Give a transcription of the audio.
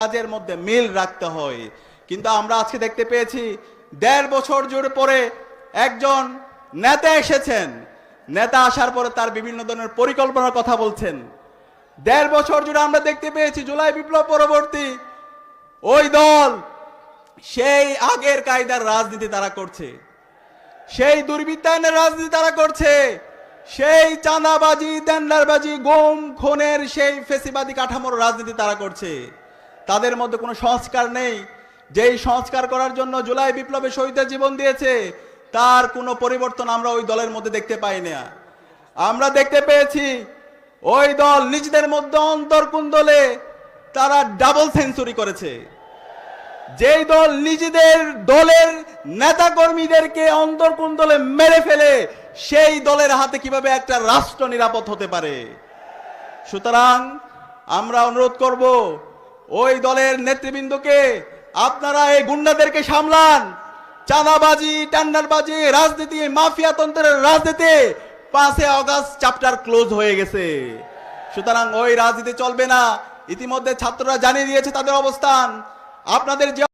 কাজের মধ্যে মিল রাখতে হয়। কিন্তু আমরা আজকে দেখতে পেয়েছি ১.৫ বছর জুড়ে পরে একজন নেতা এসেছেন, নেতা আসার পরে তার বিভিন্ন ধরনের পরিকল্পনার কথা বলছেন। ১.৫ বছর জুড়ে আমরা দেখতে পেয়েছি জুলাই বিপ্লব পরবর্তী ওই দল সেই আগের কায়দার রাজনীতি তারা করছে, সেই দুর্বৃত্তায়নের রাজনীতি তারা করছে, সেই চাঁদাবাজি টেন্ডারবাজি গুম খুনের সেই ফেসিবাদী কাঠামোর রাজনীতি তারা করছে। তাদের মধ্যে কোনো সংস্কার নেই। যেই সংস্কার করার জন্য জুলাই বিপ্লবে শহীদদের জীবন দিয়েছে তার কোনো পরিবর্তন আমরা ওই দলের মধ্যে দেখতে পাই না। আমরা দেখতে পেয়েছি ওই দল নিজেদের মধ্যে অন্তর্কুণ্ডলে তারা ডাবল সেঞ্চুরি করেছে। যেই দল নিজেদের দলের নেতা কর্মীদেরকে অন্তর্কুণ্ডলে মেরে ফেলে সেই দলের হাতে কিভাবে একটা রাষ্ট্র নিরাপদ হতে পারে? সুতরাং আমরা অনুরোধ করব ওই দলের নেতৃবৃন্দকে, আপনারা এই গুন্ডাদেরকে সামলান। চাঁদাবাজি টেন্ডারবাজি রাজনীতি মাফিয়া তন্ত্রের রাজনীতি 5 আগস্ট চ্যাপ্টার ক্লোজ হয়ে গেছে। সুতরাং ওই রাজনীতি চলবে না। ইতিমধ্যে ছাত্ররা জানিয়ে দিয়েছে তাদের অবস্থান। আপনাদের যে